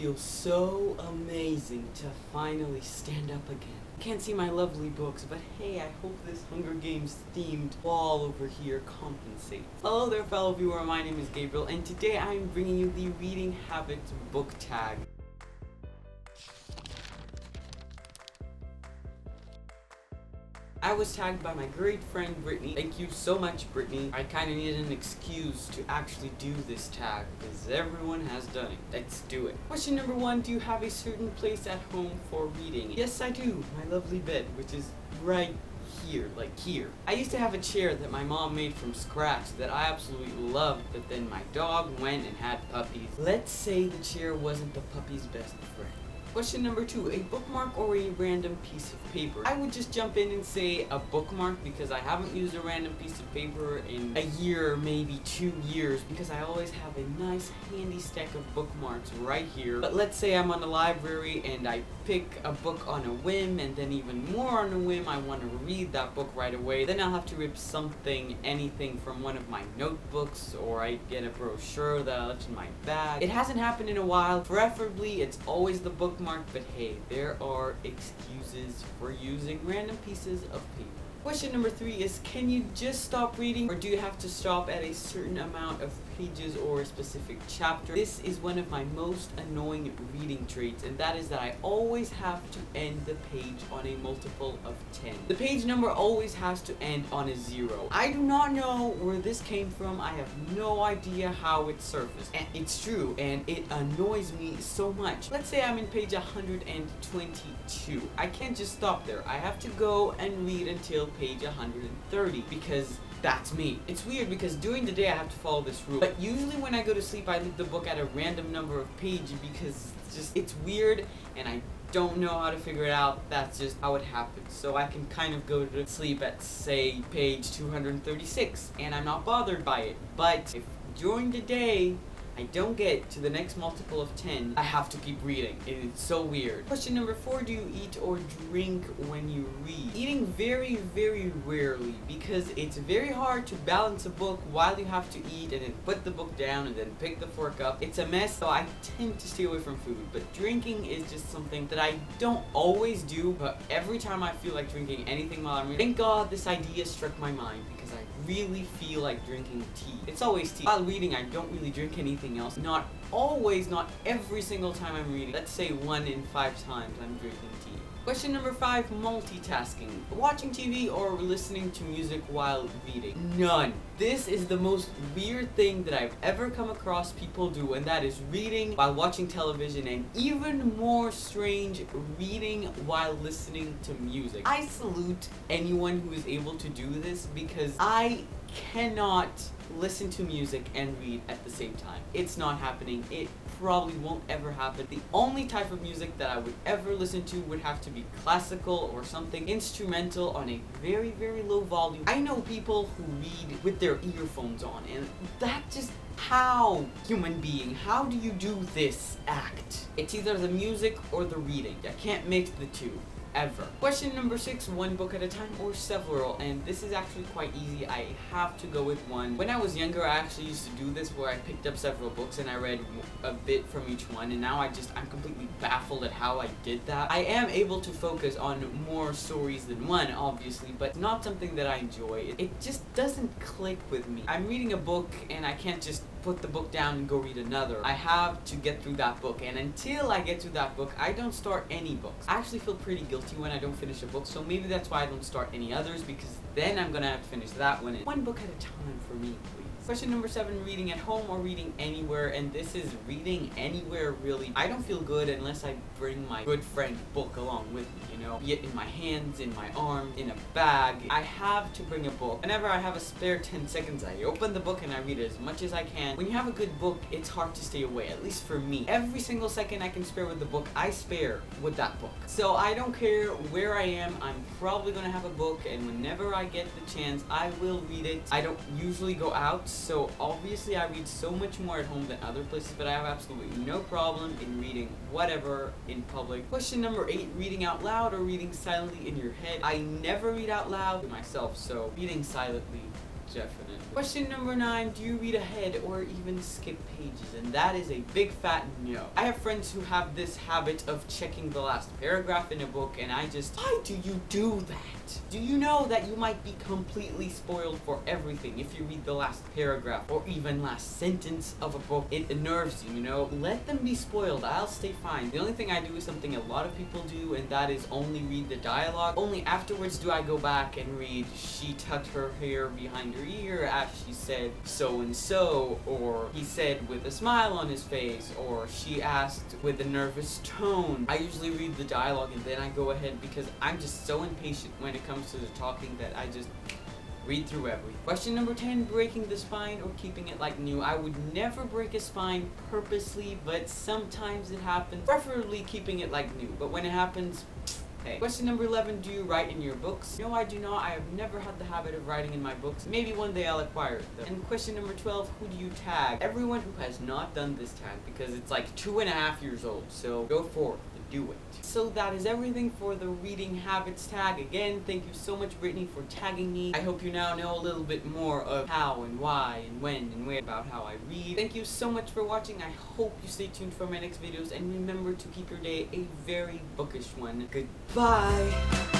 feels so amazing to finally stand up again. Can't see my lovely books, but hey, I hope this Hunger Games themed wall over here compensates. Hello there, fellow viewer, my name is Gabriel, and today I am bringing you the Reading Habits book tag. I was tagged by my great friend Brittany. Thank you so much, Brittany. I kind of needed an excuse to actually do this tag because everyone has done it. Let's do it. Question number 1, do you have a certain place at home for reading? Yes, I do. My lovely bed, which is right here, like here. I used to have a chair that my mom made from scratch that I absolutely loved, but then my dog went and had puppies. Let's say the chair wasn't the puppy's best friend. Question number 2, a bookmark or a random piece of paper? I would just jump in and say a bookmark because I haven't used a random piece of paper in a year, maybe 2 years, because I always have a nice handy stack of bookmarks right here. But let's say I'm on the library and I pick a book on a whim, and then even more on a whim, I want to read that book right away. Then I'll have to rip anything from one of my notebooks, or I get a brochure that I left in my bag. It hasn't happened in a while. Preferably, it's always the bookmark, but hey, there are excuses for using random pieces of paper. Question number 3 is, can you just stop reading, or do you have to stop at a certain amount of pages or a specific chapter? This is one of my most annoying reading traits, and that is that I always have to end the page on a multiple of 10. The page number always has to end on a 0. I do not know where this came from. I have no idea how it surfaced. And it's true, and it annoys me so much. Let's say I'm in page 122. I can't just stop there. I have to go and read until page 130 because that's me. It's weird because during the day I have to follow this rule, but usually when I go to sleep I leave the book at a random number of pages because it's weird and I don't know how to figure it out. That's just how it happens. So I can kind of go to sleep at, say, page 236 and I'm not bothered by it. But if during the day I don't get to the next multiple of 10, I have to keep reading. It's so weird. Question number 4, do you eat or drink when you read? Eating very, very rarely, because it's very hard to balance a book while you have to eat and then put the book down and then pick the fork up. It's a mess, so I tend to stay away from food. But drinking is just something that I don't always do, but every time I feel like drinking anything while I'm reading, thank God this idea struck my mind, because I really feel like drinking tea. It's always tea. While reading, I don't really drink anything else. Not always, not every single time I'm reading. Let's say 1 in 5 times I'm drinking tea. Question number 5, multitasking. Watching TV or listening to music while reading? None. This is the most weird thing that I've ever come across people do, and that is reading while watching television, and even more strange, reading while listening to music. I salute anyone who is able to do this because I cannot listen to music and read at the same time. It's not happening. It probably won't ever happen. The only type of music that I would ever listen to would have to be classical or something instrumental on a very, very low volume. I know people who read with their earphones on, and that just, how, human being, how do you do this act? It's either the music or the reading. I can't mix the two. Ever. Question number 6, one book at a time or several? And this is actually quite easy. I have to go with one. When I was younger, I actually used to do this where I picked up several books and I read a bit from each one, and now I'm completely baffled at how I did that. I am able to focus on more stories than one, obviously, but not something that I enjoy. It just doesn't click with me. I'm reading a book and I can't just put the book down and go read another. I have to get through that book, and until I get through that book, I don't start any books. I actually feel pretty guilty when I don't finish a book, so maybe that's why I don't start any others, because then I'm gonna have to finish that one. One book at a time for me, please. Question number 7, reading at home or reading anywhere? And this is reading anywhere, really. I don't feel good unless I bring my good friend book along with me, you know? Be it in my hands, in my arms, in a bag. I have to bring a book. Whenever I have a spare 10 seconds, I open the book and I read it as much as I can. When you have a good book, it's hard to stay away, at least for me. Every single second I can spare with the book, I spare with that book. So I don't care where I am, I'm probably gonna have a book, and whenever I get the chance, I will read it. I don't usually go out, so obviously I read so much more at home than other places, but I have absolutely no problem in reading whatever in public. Question number 8, reading out loud or reading silently in your head? I never read out loud to myself, so reading silently Definitely. Question number 9, do you read ahead or even skip pages? And that is a big fat no. I have friends who have this habit of checking the last paragraph in a book, and why do you do that? Do you know that you might be completely spoiled for everything if you read the last paragraph or even last sentence of a book? It unnerves you, you know? Let them be spoiled. I'll stay fine. The only thing I do is something a lot of people do, and that is only read the dialogue. Only afterwards do I go back and read, she tucked her hair behind her ear as she said so and so, or he said with a smile on his face, or she asked with a nervous tone. I usually read the dialogue and then I go ahead because I'm just so impatient when it comes to the talking that I just read through everything. Question number 10, breaking the spine or keeping it like new. I would never break a spine purposely, but sometimes it happens. Preferably keeping it like new, but when it happens, hey. Question number 11, do you write in your books? No, I do not. I have never had the habit of writing in my books. Maybe one day I'll acquire it though. And question number 12, who do you tag? Everyone who has not done this tag, because it's like 2.5 years old, so go forth and do it. So that is everything for the reading habits tag. Again, thank you so much, Brittany, for tagging me. I hope you now know a little bit more of how and why and when and where about how I read. Thank you so much for watching. I hope you stay tuned for my next videos, and remember to keep your day a very bookish one. Goodbye.